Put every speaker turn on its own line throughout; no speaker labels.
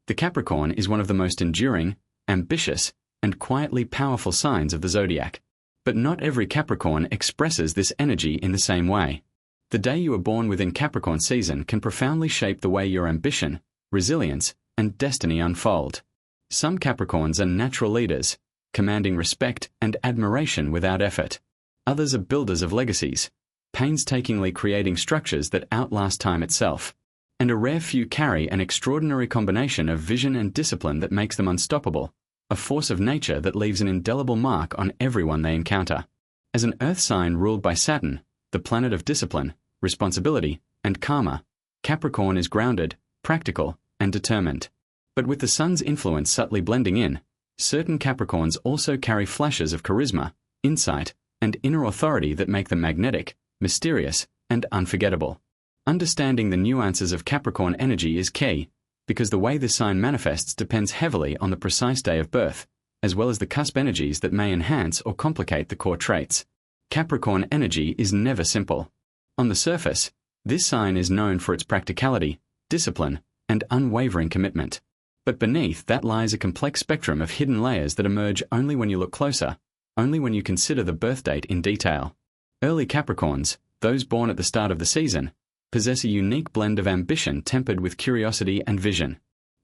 The Capricorn is one of the most enduring, ambitious, and quietly powerful signs of the zodiac. But not every Capricorn expresses this energy in the same way. The day you are born within Capricorn season can profoundly shape the way your ambition, resilience, and destiny unfold. Some Capricorns are natural leaders, commanding respect and admiration without effort. Others are builders of legacies, painstakingly creating structures that outlast time itself. And a rare few carry an extraordinary combination of vision and discipline that makes them unstoppable, a force of nature that leaves an indelible mark on everyone they encounter. As an earth sign ruled by Saturn, the planet of discipline, responsibility, and karma, Capricorn is grounded, practical, and determined. But with the sun's influence subtly blending in, certain Capricorns also carry flashes of charisma, insight, and inner authority that make them magnetic, mysterious, and unforgettable. Understanding the nuances of Capricorn energy is key, because the way this sign manifests depends heavily on the precise day of birth, as well as the cusp energies that may enhance or complicate the core traits. Capricorn energy is never simple. On the surface, this sign is known for its practicality, discipline, and unwavering commitment. But beneath that lies a complex spectrum of hidden layers that emerge only when you look closer, only when you consider the birth date in detail. Early Capricorns, those born at the start of the season, possess a unique blend of ambition tempered with curiosity and vision.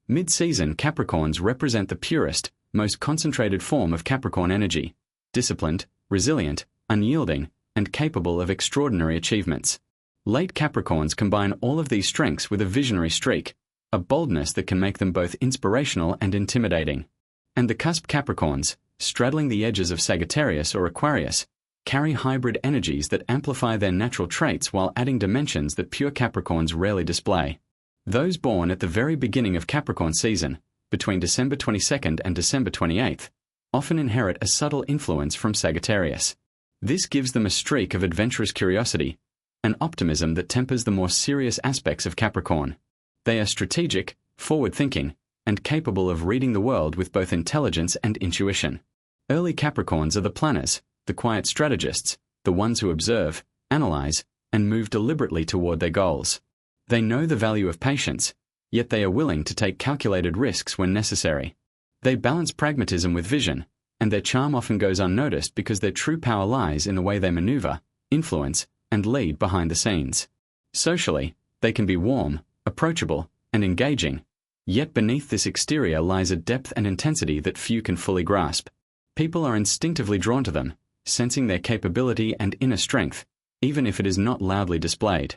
Mid-season Capricorns represent the purest, most concentrated form of Capricorn energy, disciplined, resilient, unyielding, and capable of extraordinary achievements. Late Capricorns combine all of these strengths with a visionary streak, a boldness that can make them both inspirational and intimidating. And the cusp Capricorns, straddling the edges of Sagittarius or Aquarius, carry hybrid energies that amplify their natural traits while adding dimensions that pure Capricorns rarely display. Those born at the very beginning of Capricorn season, between December 22nd and December 28th, often inherit a subtle influence from Sagittarius. This gives them a streak of adventurous curiosity, an optimism that tempers the more serious aspects of Capricorn. They are strategic, forward-thinking, and capable of reading the world with both intelligence and intuition. Early Capricorns are the planners, the quiet strategists, the ones who observe, analyze, and move deliberately toward their goals. They know the value of patience, yet they are willing to take calculated risks when necessary. They balance pragmatism with vision, and their charm often goes unnoticed because their true power lies in the way they maneuver, influence, and lead behind the scenes. Socially, they can be warm, approachable, and engaging, yet beneath this exterior lies a depth and intensity that few can fully grasp. People are instinctively drawn to them, sensing their capability and inner strength, even if it is not loudly displayed.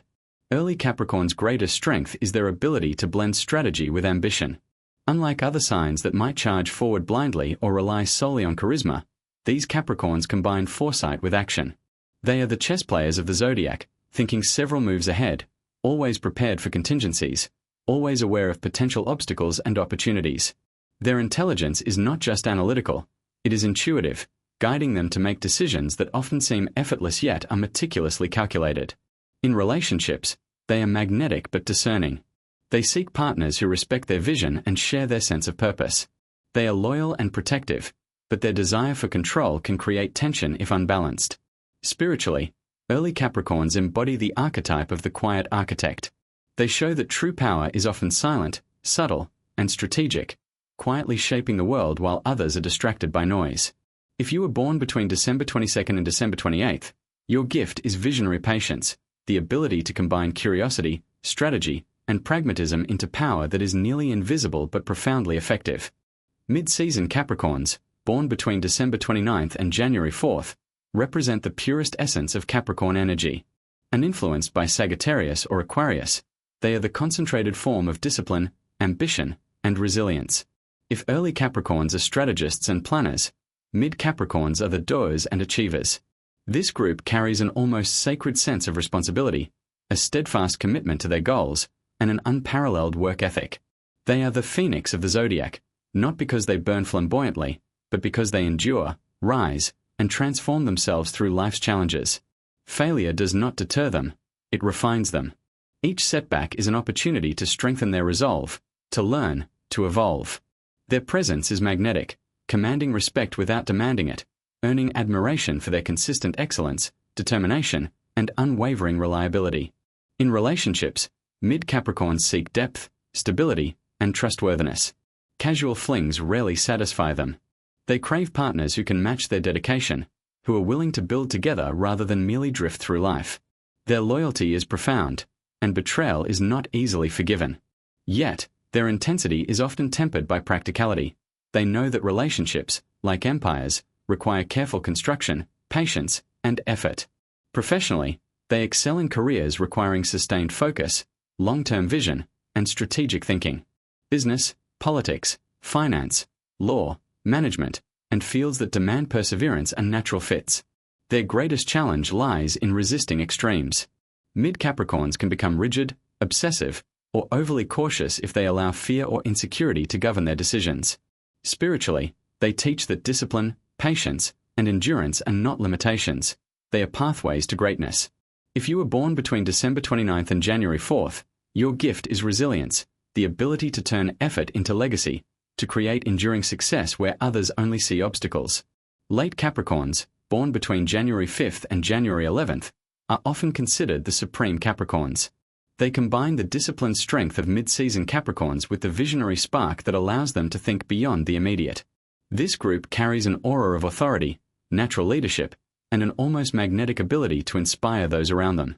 Early Capricorn's greatest strength is their ability to blend strategy with ambition. Unlike other signs that might charge forward blindly or rely solely on charisma, these Capricorns combine foresight with action. They are the chess players of the zodiac, thinking several moves ahead, always prepared for contingencies, always aware of potential obstacles and opportunities. Their intelligence is not just analytical, it is intuitive, guiding them to make decisions that often seem effortless yet are meticulously calculated. In relationships, they are magnetic but discerning. They seek partners who respect their vision and share their sense of purpose. They are loyal and protective, but their desire for control can create tension if unbalanced. Spiritually, early Capricorns embody the archetype of the quiet architect. They show that true power is often silent, subtle, and strategic, quietly shaping the world while others are distracted by noise. If you were born between December 22nd and December 28th, your gift is visionary patience, the ability to combine curiosity, strategy, and pragmatism into power that is nearly invisible but profoundly effective. Mid-season Capricorns, born between December 29th and January 4th, represent the purest essence of Capricorn energy. Uninfluenced by Sagittarius or Aquarius, they are the concentrated form of discipline, ambition, and resilience. If early Capricorns are strategists and planners, mid-Capricorns are the doers and achievers. This group carries an almost sacred sense of responsibility, a steadfast commitment to their goals, and an unparalleled work ethic. They are the phoenix of the zodiac, not because they burn flamboyantly, but because they endure, rise, and transform themselves through life's challenges. Failure does not deter them, it refines them. Each setback is an opportunity to strengthen their resolve, to learn, to evolve. Their presence is magnetic, commanding respect without demanding it, earning admiration for their consistent excellence, determination, and unwavering reliability. In relationships, mid-Capricorns seek depth, stability, and trustworthiness. Casual flings rarely satisfy them. They crave partners who can match their dedication, who are willing to build together rather than merely drift through life. Their loyalty is profound, and betrayal is not easily forgiven. Yet, their intensity is often tempered by practicality. They know that relationships, like empires, require careful construction, patience, and effort. Professionally, they excel in careers requiring sustained focus, long-term vision, and strategic thinking. Business, politics, finance, law, management, and fields that demand perseverance are natural fits. Their greatest challenge lies in resisting extremes. Mid-Capricorns can become rigid, obsessive, or overly cautious if they allow fear or insecurity to govern their decisions. Spiritually, they teach that discipline, patience, and endurance are not limitations. They are pathways to greatness. If you were born between December 29th and January 4th, your gift is resilience, the ability to turn effort into legacy, to create enduring success where others only see obstacles. Late Capricorns, born between January 5th and January 11th, are often considered the supreme Capricorns. They combine the disciplined strength of mid-season Capricorns with the visionary spark that allows them to think beyond the immediate. This group carries an aura of authority, natural leadership, and an almost magnetic ability to inspire those around them.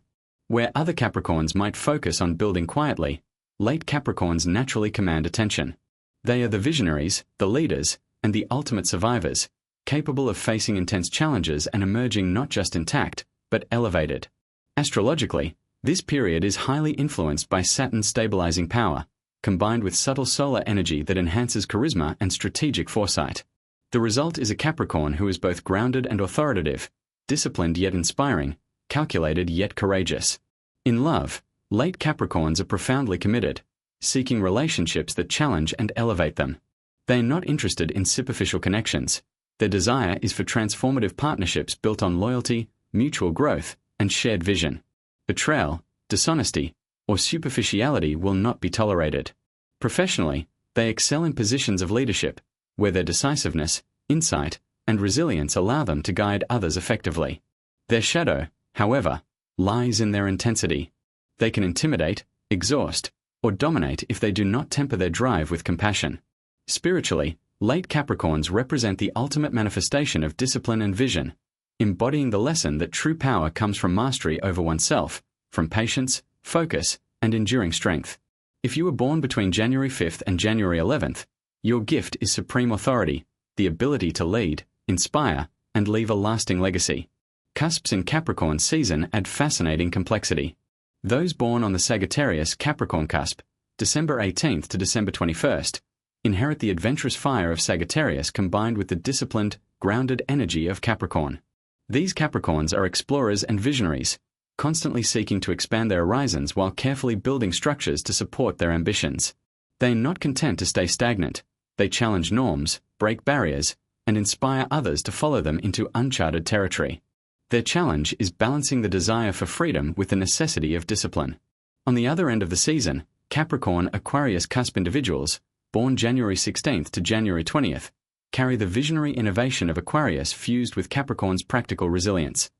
Where other Capricorns might focus on building quietly, late Capricorns naturally command attention. They are the visionaries, the leaders, and the ultimate survivors, capable of facing intense challenges and emerging not just intact, but elevated. Astrologically, this period is highly influenced by Saturn's stabilizing power, combined with subtle solar energy that enhances charisma and strategic foresight. The result is a Capricorn who is both grounded and authoritative, disciplined yet inspiring, calculated yet courageous. In love, late Capricorns are profoundly committed, seeking relationships that challenge and elevate them. They are not interested in superficial connections. Their desire is for transformative partnerships built on loyalty, mutual growth, and shared vision. Betrayal, dishonesty, or superficiality will not be tolerated. Professionally, they excel in positions of leadership, where their decisiveness, insight, and resilience allow them to guide others effectively. Their shadow, however, lies in their intensity. They can intimidate, exhaust, or dominate if they do not temper their drive with compassion. Spiritually, late Capricorns represent the ultimate manifestation of discipline and vision, embodying the lesson that true power comes from mastery over oneself, from patience, focus, and enduring strength. If you were born between January 5th and January 11th, your gift is supreme authority, the ability to lead, inspire, and leave a lasting legacy. Cusps in Capricorn season add fascinating complexity. Those born on the Sagittarius-Capricorn cusp, December 18th to December 21st, inherit the adventurous fire of Sagittarius combined with the disciplined, grounded energy of Capricorn. These Capricorns are explorers and visionaries, constantly seeking to expand their horizons while carefully building structures to support their ambitions. They are not content to stay stagnant. They challenge norms, break barriers, and inspire others to follow them into uncharted territory. Their challenge is balancing the desire for freedom with the necessity of discipline. On the other end of the season, Capricorn-Aquarius cusp individuals, born January 16th to January 20th, carry the visionary innovation of Aquarius fused with Capricorn's practical resilience.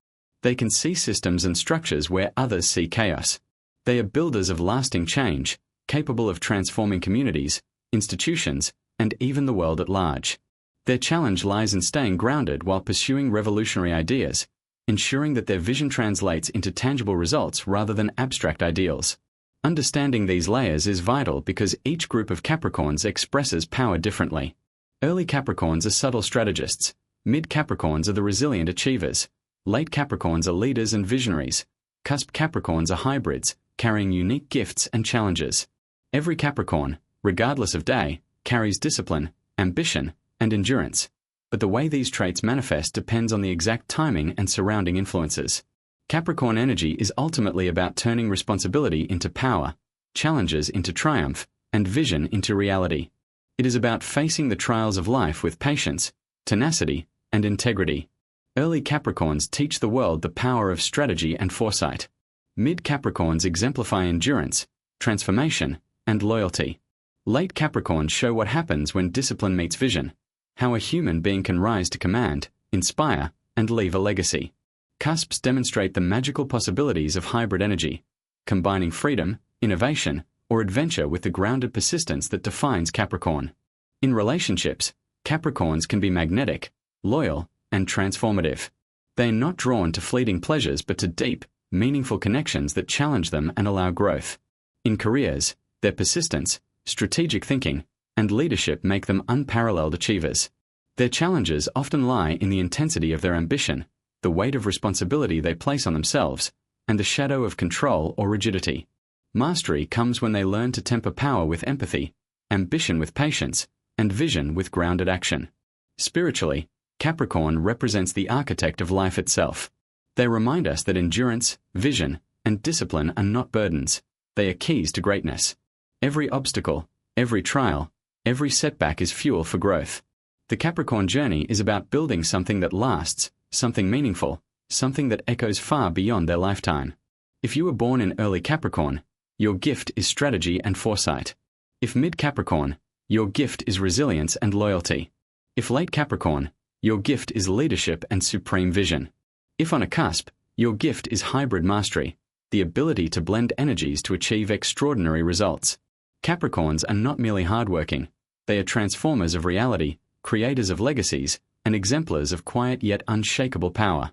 They can see systems and structures where others see chaos. They are builders of lasting change, capable of transforming communities, institutions, and even the world at large. Their challenge lies in staying grounded while pursuing revolutionary ideas, ensuring that their vision translates into tangible results rather than abstract ideals. Understanding these layers is vital because each group of Capricorns expresses power differently. Early Capricorns are subtle strategists, mid-Capricorns are the resilient achievers, late Capricorns are leaders and visionaries, cusp Capricorns are hybrids, carrying unique gifts and challenges. Every Capricorn, regardless of day, carries discipline, ambition, and endurance. But the way these traits manifest depends on the exact timing and surrounding influences. Capricorn energy is ultimately about turning responsibility into power, challenges into triumph, and vision into reality. It is about facing the trials of life with patience, tenacity, and integrity. Early Capricorns teach the world the power of strategy and foresight. Mid-Capricorns exemplify endurance, transformation, and loyalty. Late Capricorns show what happens when discipline meets vision, how a human being can rise to command, inspire, and leave a legacy. Cusps demonstrate the magical possibilities of hybrid energy, combining freedom, innovation, or adventure with the grounded persistence that defines Capricorn. In relationships, Capricorns can be magnetic, loyal, and transformative. They are not drawn to fleeting pleasures but to deep, meaningful connections that challenge them and allow growth. In careers, their persistence, strategic thinking, and leadership make them unparalleled achievers. Their challenges often lie in the intensity of their ambition, the weight of responsibility they place on themselves, and the shadow of control or rigidity. Mastery comes when they learn to temper power with empathy, ambition with patience, and vision with grounded action. Spiritually, Capricorn represents the architect of life itself. They remind us that endurance, vision, and discipline are not burdens. They are keys to greatness. Every obstacle, every trial, every setback is fuel for growth. The Capricorn journey is about building something that lasts, something meaningful, something that echoes far beyond their lifetime. If you were born in early Capricorn, your gift is strategy and foresight. If mid-Capricorn, your gift is resilience and loyalty. If late Capricorn, your gift is leadership and supreme vision. If on a cusp, your gift is hybrid mastery, the ability to blend energies to achieve extraordinary results. Capricorns are not merely hardworking. They are transformers of reality, creators of legacies, and exemplars of quiet yet unshakable power.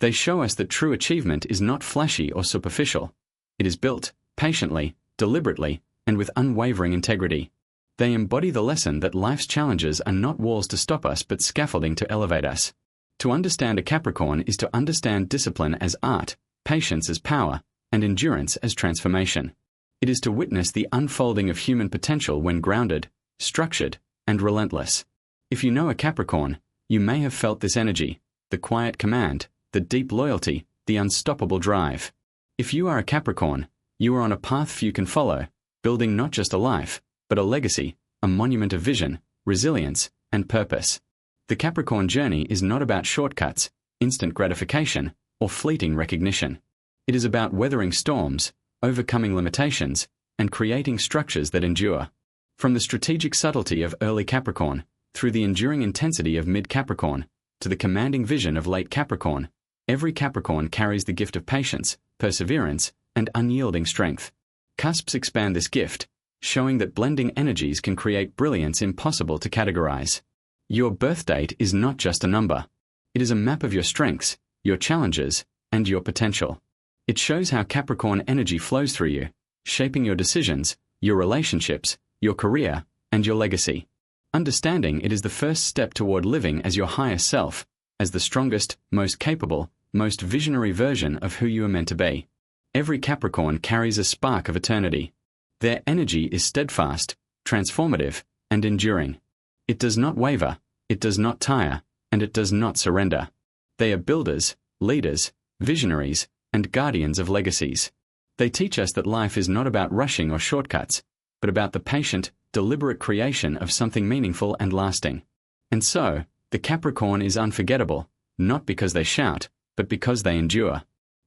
They show us that true achievement is not flashy or superficial. It is built, patiently, deliberately, and with unwavering integrity. They embody the lesson that life's challenges are not walls to stop us but scaffolding to elevate us. To understand a Capricorn is to understand discipline as art, patience as power, and endurance as transformation. It is to witness the unfolding of human potential when grounded, structured, and relentless. If you know a Capricorn, you may have felt this energy, the quiet command, the deep loyalty, the unstoppable drive. If you are a Capricorn, you are on a path few can follow, building not just a life, but a legacy, a monument of vision, resilience, and purpose. The Capricorn journey is not about shortcuts, instant gratification, or fleeting recognition. It is about weathering storms, overcoming limitations, and creating structures that endure. From the strategic subtlety of early Capricorn, through the enduring intensity of mid-Capricorn, to the commanding vision of late Capricorn, every Capricorn carries the gift of patience, perseverance, and unyielding strength. Cusps expand this gift, showing that blending energies can create brilliance impossible to categorize. Your birth date is not just a number. It is a map of your strengths, your challenges, and your potential. It shows how Capricorn energy flows through you, shaping your decisions, your relationships, your career, and your legacy. Understanding it is the first step toward living as your highest self, as the strongest, most capable, most visionary version of who you are meant to be. Every Capricorn carries a spark of eternity. Their energy is steadfast, transformative, and enduring. It does not waver, it does not tire, and it does not surrender. They are builders, leaders, visionaries, and guardians of legacies. They teach us that life is not about rushing or shortcuts, but about the patient, deliberate creation of something meaningful and lasting. And so, the Capricorn is unforgettable, not because they shout, but because they endure.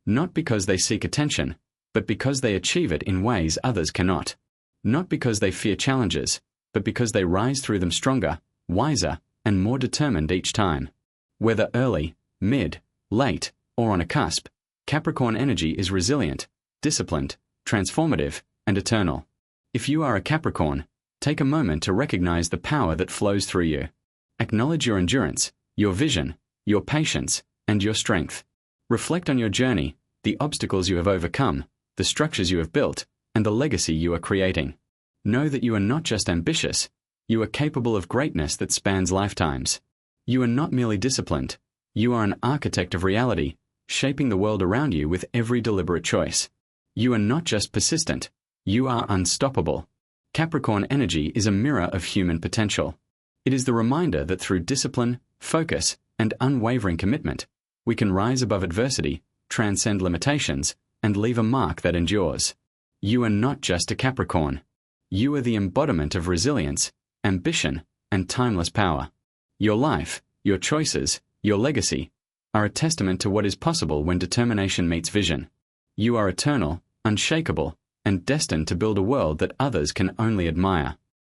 Not because they seek attention, but because they achieve it in ways others cannot. Not because they fear challenges, but because they rise through them stronger, wiser, and more determined each time. Whether early, mid, late, or on a cusp, Capricorn energy is resilient, disciplined, transformative, and eternal. If you are a Capricorn, take a moment to recognize the power that flows through you. Acknowledge your endurance, your vision, your patience, and your strength. Reflect on your journey, the obstacles you have overcome, the structures you have built, and the legacy you are creating. Know that you are not just ambitious, you are capable of greatness that spans lifetimes. You are not merely disciplined, you are an architect of reality, shaping the world around you with every deliberate choice. You are not just persistent, you are unstoppable. Capricorn energy is a mirror of human potential. It is the reminder that through discipline, focus, and unwavering commitment, we can rise above adversity, transcend limitations, and leave a mark that endures. You are not just a Capricorn. You are the embodiment of resilience, ambition, and timeless power. Your life, your choices, your legacy, are a testament to what is possible when determination meets vision. You are eternal, unshakable, and destined to build a world that others can only admire.